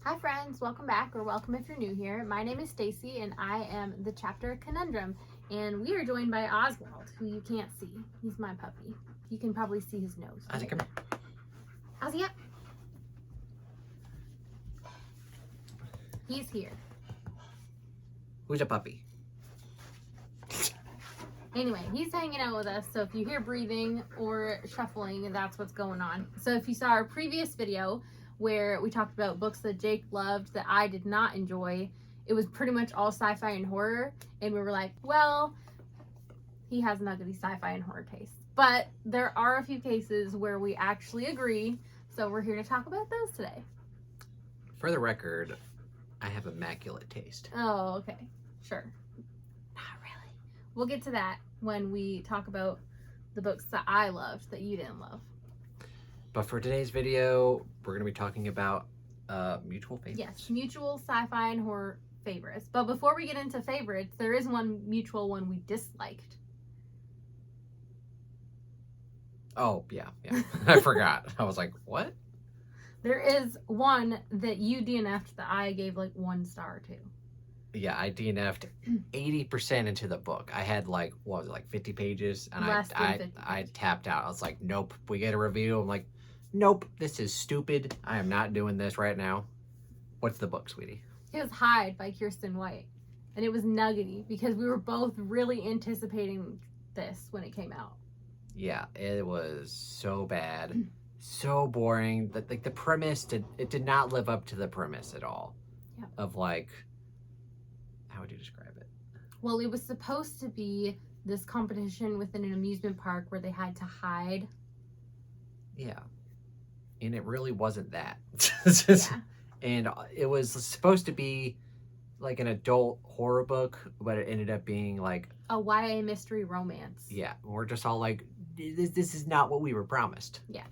Hi friends, welcome back, or welcome if you're new here. My name is Stacy and I am the chapter Conundrum, and we are joined by Oswald, who you can't see. He's my puppy. You can probably see his nose. Ozzy, come Ozzy, up. He's here. Who's a puppy? Anyway, he's hanging out with us, so if you hear breathing or shuffling, that's what's going on. So if you saw our previous video where we talked about books that Jake loved that I did not enjoy, it was pretty much all sci-fi and horror, and we were like, well, he has nuggety sci-fi and horror taste. But there are a few cases where we actually agree, so we're here to talk about those today. For the record, I have immaculate taste. Oh, okay. Sure. Not really. We'll get to that when we talk about the books that I loved that you didn't love. But for today's video, we're going to be talking about mutual favorites. Yes, mutual sci-fi and horror favorites. But before we get into favorites, there is one mutual one we disliked. Oh, yeah. I forgot. I was like, what? There is one that you DNF'd that I gave like 1 star to. Yeah, I DNF'd 80% into the book. I had like, what was it, like 50 pages? And Less than 50 I tapped out. I was like, nope. We get a review. I'm like, nope, this is stupid. I am not doing this right now. What's the book, sweetie? It was Hyde by Kirsten White. And it was nuggety because we were both really anticipating this when it came out. Yeah, it was so bad. So boring. That like the premise did not live up to the premise at all. Yeah. Of like, how would you describe it? Well, it was supposed to be this competition within an amusement park where they had to hide. Yeah. And it really wasn't that. Yeah. And it was supposed to be like an adult horror book, but it ended up being like A YA mystery romance. yeah, we're just all like, this is not what we were promised. Yeah.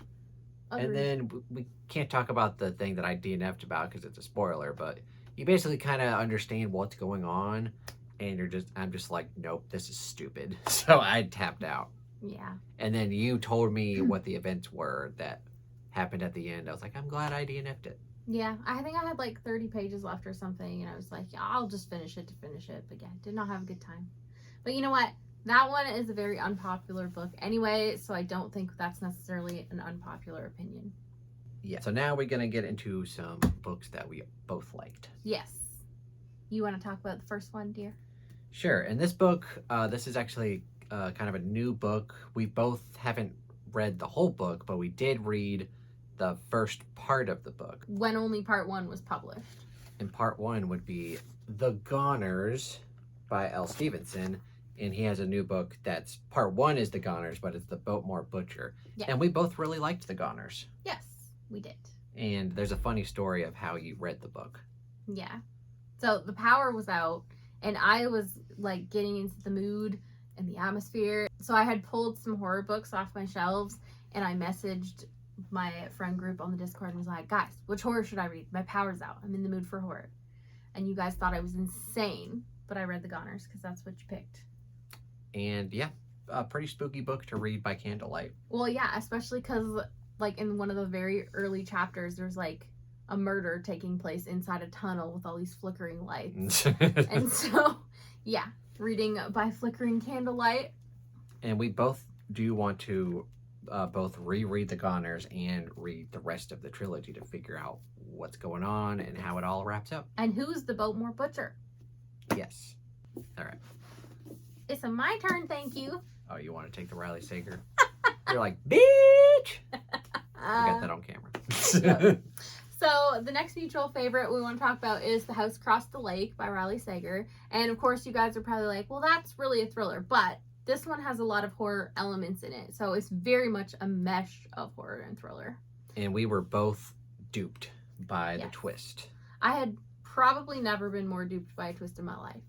And Agreed. then we can't talk about the thing that I DNF'd about because it's a spoiler, but you basically kind of understand what's going on, and I'm just like, nope, this is stupid. So I tapped out. Yeah. And then you told me what the events were that happened at the end. I was like, I'm glad I DNF'd it. Yeah, I think I had like 30 pages left or something, and I was like, yeah, I'll just finish it to finish it. But yeah, did not have a good time. But you know what? That one is a very unpopular book anyway, so I don't think that's necessarily an unpopular opinion. Yeah. So now we're going to get into some books that we both liked. Yes. You want to talk about the first one, dear? Sure. And this book, this is actually kind of a new book. We both haven't read the whole book, but we did read the first part of the book. When only part 1 was published. And part 1 would be The Goners by L. Stevenson. And he has a new book that's part 1 is The Goners, but it's The Biltmore Butcher. Yeah. And we both really liked The Goners. Yes, we did. And there's a funny story of how you read the book. Yeah. So the power was out, and I was like getting into the mood and the atmosphere. So I had pulled some horror books off my shelves, and I messaged my friend group on the Discord and was like, guys, which horror should I read? My power's out. I'm in the mood for horror. And you guys thought I was insane, but I read The Goners because that's what you picked. And yeah, a pretty spooky book to read by candlelight. Well, yeah, especially because like in one of the very early chapters, there's like a murder taking place inside a tunnel with all these flickering lights. And so, yeah, reading by flickering candlelight. And we both do want to both reread The Goners and read the rest of the trilogy to figure out what's going on and how it all wraps up. And who's the Biltmore Butcher? Yes. All right. It's my turn, thank you. Oh, you want to take the Riley Sager? You're like, bitch! I got that on camera. Yep. So the next mutual favorite we want to talk about is The House Across the Lake by Riley Sager. And of course you guys are probably like, well, that's really a thriller. But this one has a lot of horror elements in it. So it's very much a mesh of horror and thriller. And we were both duped by the Yes. twist. I had probably never been more duped by a twist in my life.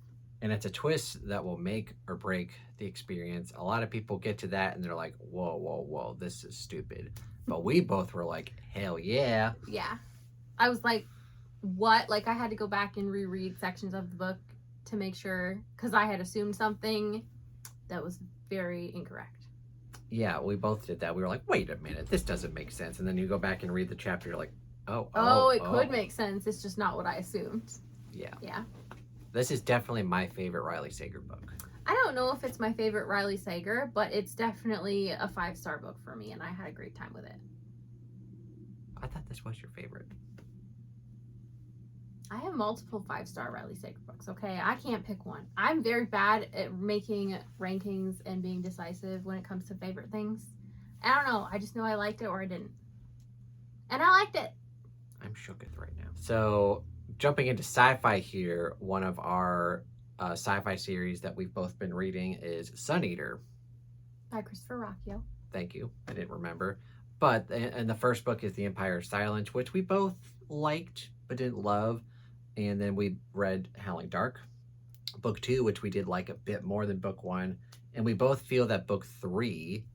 And it's a twist that will make or break the experience. A lot of people get to that and they're like, whoa, this is stupid. But we both were like, hell yeah. Yeah. I was like, what? Like, I had to go back and reread sections of the book to make sure, because I had assumed something that was very incorrect. Yeah, we both did that. We were like, wait a minute, this doesn't make sense. And then you go back and read the chapter, you're like, Oh, it could make sense. It's just not what I assumed. Yeah. Yeah. This is definitely my favorite Riley Sager book. I don't know if it's my favorite Riley Sager, but it's definitely a 5-star book for me, and I had a great time with it. I thought this was your favorite. I have multiple 5-star Riley Sager books, okay? I can't pick one. I'm very bad at making rankings and being decisive when it comes to favorite things. I don't know. I just know I liked it or I didn't. And I liked it. I'm shooketh right now. So, jumping into sci-fi here, one of our sci-fi series that we've both been reading is Sun Eater. By Christopher Rocchio. Thank you. I didn't remember. But, and the first book is The Empire of Silence, which we both liked but didn't love. And then we read Howling Dark. Book 2, which we did like a bit more than book 1. And we both feel that book 3,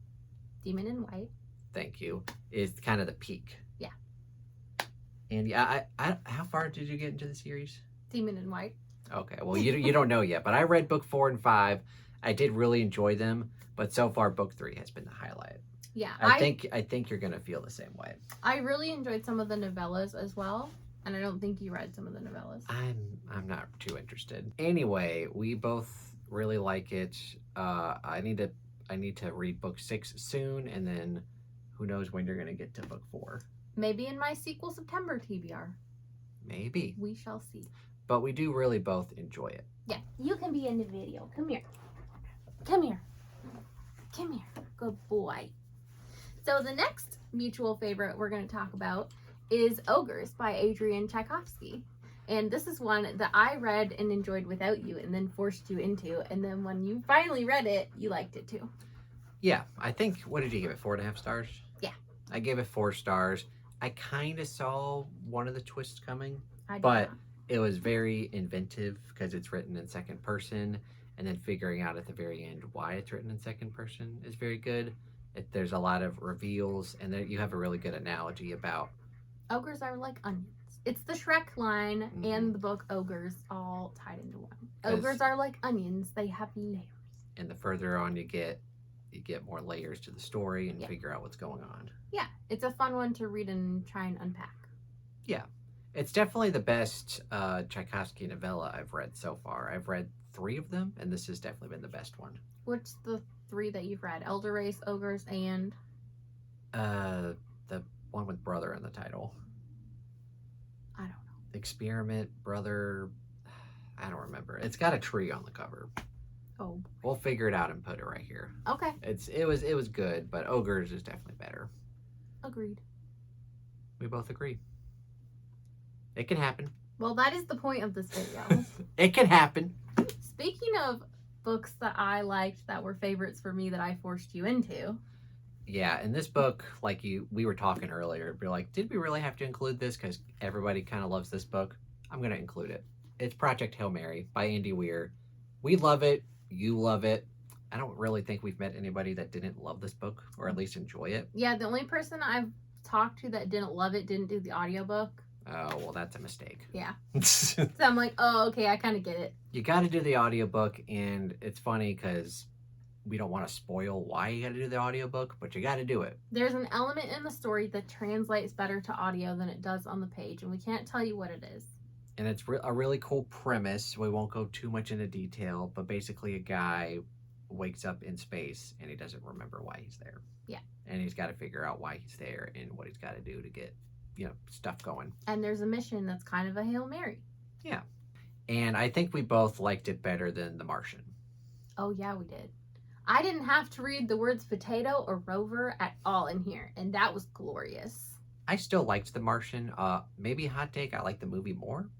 Demon in White. thank you, is kind of the peak. Yeah. And yeah, I how far did you get into the series? Demon in White. Okay, well, you don't know yet, but I read book 4 and 5. I did really enjoy them, but so far book 3 has been the highlight. Yeah. I think you're gonna feel the same way. I really enjoyed some of the novellas as well. And I don't think you read some of the novellas. I'm not too interested. Anyway, we both really like it. I need to read book 6 soon, and then who knows when you're gonna get to book 4. Maybe in my sequel September TBR. Maybe. We shall see. But we do really both enjoy it. Yeah, you can be in the video. Come here. Come here. Come here. Good boy. So the next mutual favorite we're going to talk about is Ogres by Adrian Tchaikovsky. And this is one that I read and enjoyed without you and then forced you into. And then when you finally read it, you liked it too. Yeah, I think, what did you give it, 4.5 stars? Yeah. I gave it 4 stars. I kind of saw one of the twists coming, I did but not. it was very inventive because it's written in second person, and then figuring out at the very end why it's written in second person is very good. There's a lot of reveals, and you have a really good analogy about... Ogres are like onions. It's the Shrek line and the book Ogres all tied into one. Ogres are like onions. They have layers. And the further on you get more layers to the story and figure out what's going on. Yeah, it's a fun one to read and try and unpack. Yeah, it's definitely the best Tchaikovsky novella I've read so far. I've read 3 of them, and this has definitely been the best one. What's the 3 that you've read? Elder Race, Ogres, and... The one with brother in the title. I don't know. Experiment, brother... I don't remember. It's got a tree on the cover. Oh. We'll figure it out and put it right here. Okay. It was good, but Ogres is definitely better. Agreed. We both agree. It can happen. Well, that is the point of this video. It can happen. Speaking of books that I liked that were favorites for me that I forced you into. Yeah, in this book, like we were talking earlier, be like, did we really have to include this? Because everybody kind of loves this book. I'm going to include it. It's Project Hail Mary by Andy Weir. We love it. You love it. I don't really think we've met anybody that didn't love this book, or at least enjoy it. Yeah, the only person I've talked to that didn't love it didn't do the audiobook. Oh, well, that's a mistake. Yeah. So I'm like, oh, okay, I kind of get it. You got to do the audiobook, and it's funny because we don't want to spoil why you got to do the audiobook, but you got to do it. There's an element in the story that translates better to audio than it does on the page, and we can't tell you what it is. And it's a really cool premise. We won't go too much into detail, but basically a guy wakes up in space and he doesn't remember why he's there. Yeah. And he's got to figure out why he's there and what he's got to do to get, stuff going. And there's a mission that's kind of a Hail Mary. Yeah. And I think we both liked it better than The Martian. Oh, yeah, we did. I didn't have to read the words potato or rover at all in here, and that was glorious. I still liked The Martian. Maybe hot take, I like the movie more.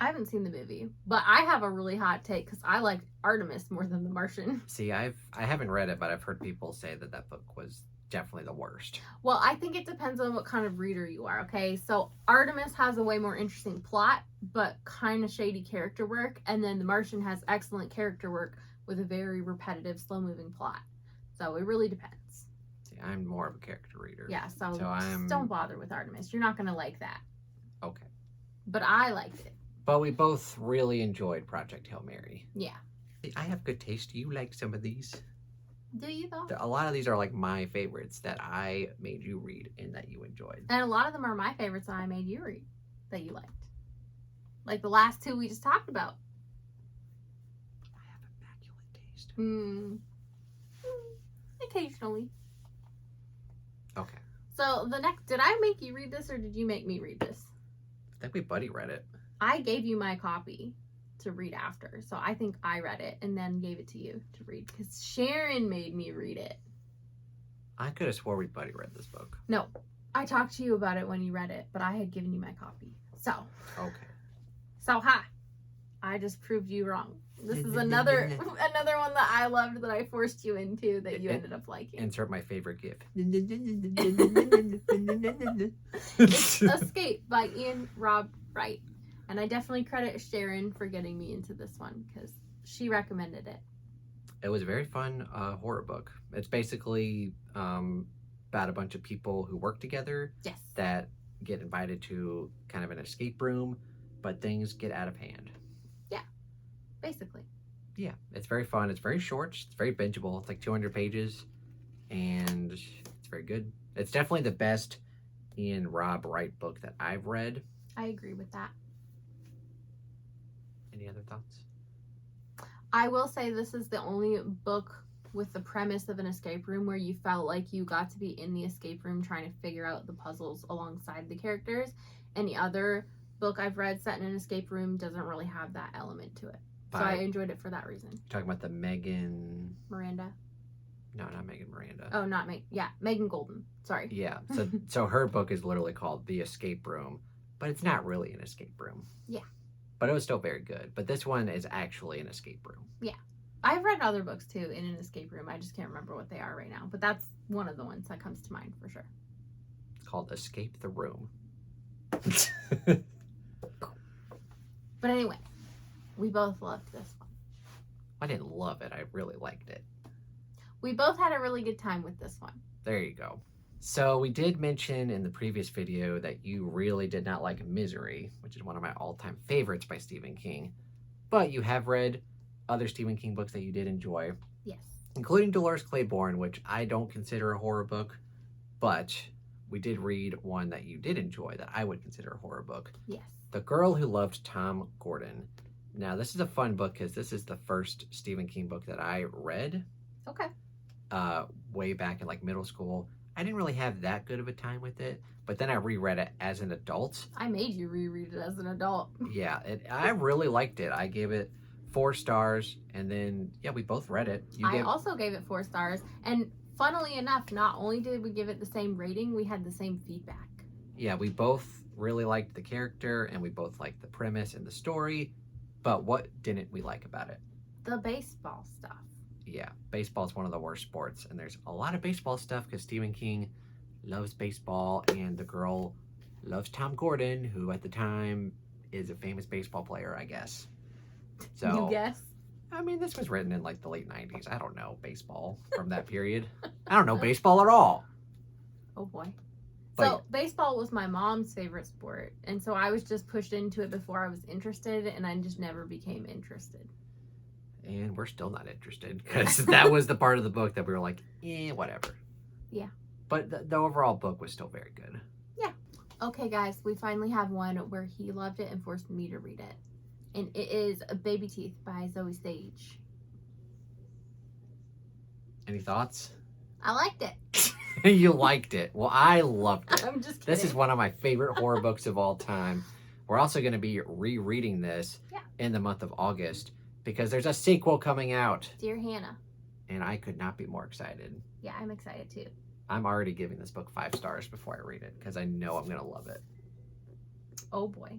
I haven't seen the movie, but I have a really hot take because I liked Artemis more than The Martian. See, I haven't read it, but I've heard people say that book was definitely the worst. Well, I think it depends on what kind of reader you are, okay? So Artemis has a way more interesting plot, but kind of shady character work, and then The Martian has excellent character work with a very repetitive, slow-moving plot. So it really depends. See, I'm more of a character reader. Yeah, so just don't bother with Artemis. You're not going to like that. Okay. But I liked it. But we both really enjoyed Project Hail Mary. Yeah. I have good taste. Do you like some of these? Do you though? A lot of these are like my favorites that I made you read and that you enjoyed. And a lot of them are my favorites that I made you read that you liked. Like the last two we just talked about. I have immaculate taste. Occasionally. Okay. So the next, did I make you read this or did you make me read this? I think we buddy read it. I gave you my copy to read after. So I think I read it and then gave it to you to read because Sharon made me read it. I could have swore we buddy read this book. No, I talked to you about it when you read it, but I had given you my copy. So. Okay. So ha, I just proved you wrong. This is another one that I loved that I forced you into that you ended up liking. Insert my favorite gif. It's Escape by Ian Rob Wright. And I definitely credit Sharon for getting me into this one because she recommended it. It was a very fun horror book. It's basically about a bunch of people who work together. Yes. That get invited to kind of an escape room, but things get out of hand. Yeah, basically. Yeah, it's very fun. It's very short. It's very bingeable. It's like 200 pages, and it's very good. It's definitely the best Ian Rob Wright book that I've read. I agree with that. Any other thoughts? I will say this is the only book with the premise of an escape room where you felt like you got to be in the escape room trying to figure out the puzzles alongside the characters. Any other book I've read set in an escape room doesn't really have that element to it. So I enjoyed it for that reason. You're talking about the Megan... Miranda? No, not Megan Miranda. Oh, not Megan. Yeah, Megan Golden. Sorry. Yeah, so her book is literally called The Escape Room, but it's not really an escape room. Yeah. But it was still very good. But this one is actually an escape room. Yeah. I've read other books too in an escape room. I just can't remember what they are right now. But that's one of the ones that comes to mind for sure. It's called Escape the Room. But anyway, we both loved this one. I didn't love it. I really liked it. We both had a really good time with this one. There you go. So we did mention in the previous video that you really did not like Misery, which is one of my all-time favorites by Stephen King. But you have read other Stephen King books that you did enjoy. Yes. Including Dolores Claiborne, which I don't consider a horror book. But we did read one that you did enjoy that I would consider a horror book. Yes. The Girl Who Loved Tom Gordon. Now, this is a fun book because this is the first Stephen King book that I read. Okay. Way back in like middle school. I didn't really have that good of a time with it, but then I reread it as an adult. I made you reread it as an adult. Yeah, I really liked it. I gave it 4 stars, and then, yeah, we both read it. I also gave it 4 stars, and funnily enough, not only did we give it the same rating, we had the same feedback. Yeah, we both really liked the character, and we both liked the premise and the story, but what didn't we like about it? The baseball stuff. Yeah, baseball is one of the worst sports, and there's a lot of baseball stuff because Stephen King loves baseball, and the girl loves Tom Gordon, who at the time is a famous baseball player, I guess. So you guess? I mean, this was written in like the late 90s. I don't know baseball from that period. I don't know baseball at all. Oh boy. But, so baseball was my mom's favorite sport, and so I was just pushed into it before I was interested, and I just never became interested. And we're still not interested because that was the part of the book that we were like, whatever. Yeah. But the overall book was still very good. Yeah. Okay, guys, we finally have one where he loved it and forced me to read it. And it is Baby Teeth by Zoe Sage. Any thoughts? I liked it. You liked it. Well, I loved it. I'm just kidding. This is one of my favorite horror books of all time. We're also going to be rereading this in the month of August because there's a sequel coming out. Dear Hannah. And I could not be more excited. Yeah, I'm excited too. I'm already giving this book 5 stars before I read it because I know I'm going to love it. Oh boy.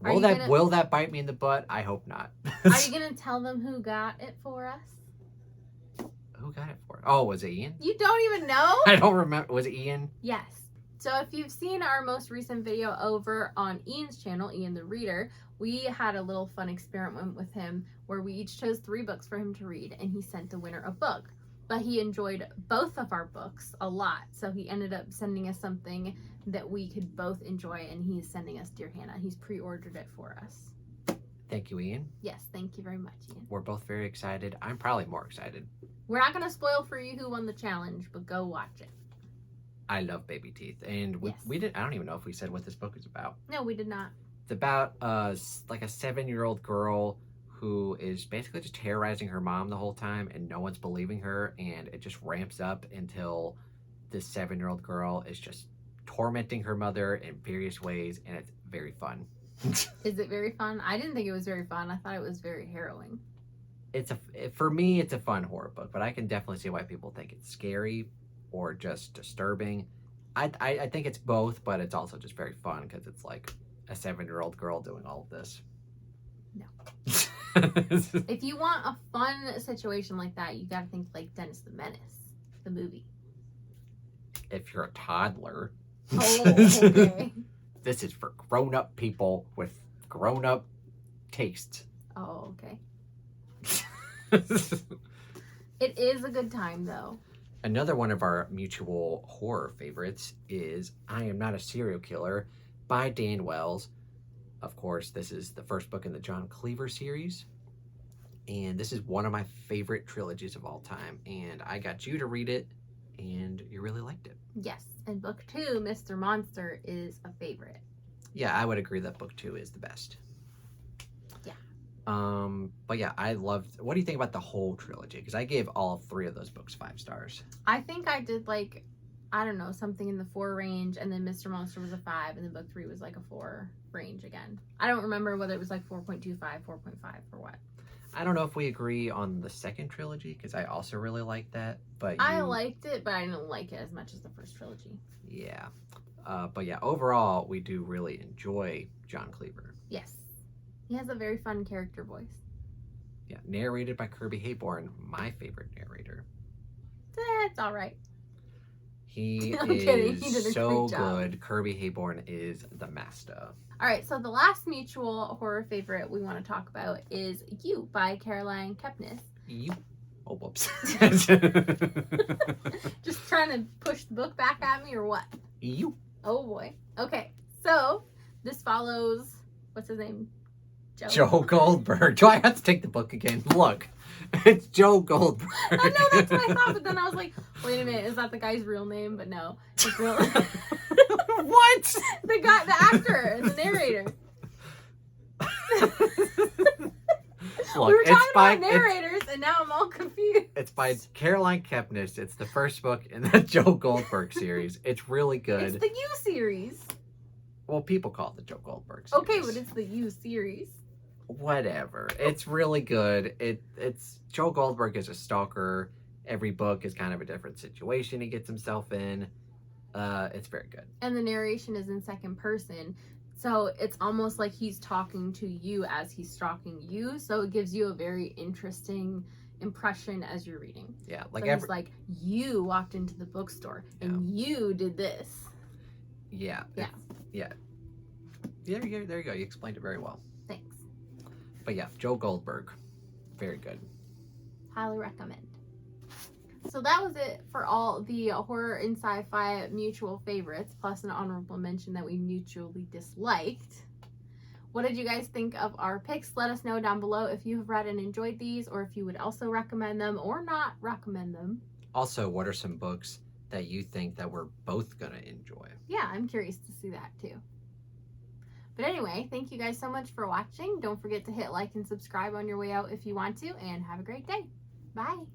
Will that bite me in the butt? I hope not. Are you going to tell them who got it for us? Who got it for? Oh, was it Ian? You don't even know? I don't remember. Was it Ian? Yes. So if you've seen our most recent video over on Ian's channel, Ian the Reader, we had a little fun experiment with him where we each chose 3 books for him to read, and he sent the winner a book. But he enjoyed both of our books a lot, so he ended up sending us something that we could both enjoy, and he's sending us Dear Hannah. He's pre-ordered it for us. Thank you, Ian. Yes, thank you very much, Ian. We're both very excited. I'm probably more excited. We're not going to spoil for you who won the challenge, but go watch it. I love Baby Teeth, and Yes. we didn't. I don't even know if we said what this book is about. No, we did not. It's about like a 7-year-old girl who is basically just terrorizing her mom the whole time, and no one's believing her, and it just ramps up until this 7-year-old girl is just tormenting her mother in various ways, and it's very fun. Is it very fun? I didn't think it was very fun. I thought it was very harrowing. For me, it's a fun horror book, but I can definitely see why people think it's scary or just disturbing. I think it's both, but it's also just very fun because it's like a 7-year-old girl doing all of this. No. If you want a fun situation like that, you gotta think like Dennis the Menace, the movie. If you're a toddler. Oh, okay. This is for grown-up people with grown-up tastes. Oh, okay. It is a good time, though. Another one of our mutual horror favorites is I Am Not a Serial Killer by Dan Wells. Of course, this is the first book in the John Cleaver series. And this is one of my favorite trilogies of all time. And I got you to read it, and you really liked it. Yes, and book 2, Mr. Monster, is a favorite. Yeah, I would agree that book 2 is the best. Yeah. But yeah, I loved. What do you think about the whole trilogy? Because I gave all 3 of those books 5 stars. I think I did like, I don't know, something in the 4 range, and then Mr. Monster was a 5, and then book 3 was like a 4 range again. I don't remember whether it was like 4.25, 4.5, or what. I don't know if we agree on the second trilogy, because I also really liked that. But I liked it, but I didn't like it as much as the first trilogy. Yeah. But yeah, overall, we do really enjoy John Cleaver. Yes. He has a very fun character voice. Yeah, narrated by Kirby Hayborn, my favorite narrator. It's all right. He I'm kidding. is He did a so great job. good. Kirby Hayborn is the master. All right, so the last mutual horror favorite we want to talk about is You by Caroline Kepnes. You. Oh, whoops. Just trying to push the book back at me or what? You. Oh boy. Okay, so this follows, what's his name? Joe Goldberg. Do I have to take the book again? Look, it's Joe Goldberg. I know, that's what I thought, but then I was like, wait a minute, is that the guy's real name? But no, his real What? The guy, the actor, the narrator. Look, We were talking about narrators, and now I'm all confused. It's by Caroline Kepnes. It's the first book in the Joe Goldberg series. It's really good. It's the You series. Well, people call it the Joe Goldberg series. Okay, but it's the You series. Whatever. It's really good. It's Joe Goldberg is a stalker. Every book is kind of a different situation he gets himself in. It's very good. And the narration is in second person. So it's almost like he's talking to you as he's stalking you. So it gives you a very interesting impression as you're reading. Yeah, It's like you walked into the bookstore and you did this. Yeah. Yeah. Yeah. There you go. You explained it very well. Thanks. But yeah, Joe Goldberg, very good. Highly recommend. So that was it for all the horror and sci-fi mutual favorites, plus an honorable mention that we mutually disliked. What did you guys think of our picks? Let us know down below if you have read and enjoyed these, or if you would also recommend them or not recommend them. Also, what are some books that you think that we're both gonna enjoy? Yeah, I'm curious to see that too. But anyway, thank you guys so much for watching. Don't forget to hit like and subscribe on your way out if you want to, and have a great day. Bye.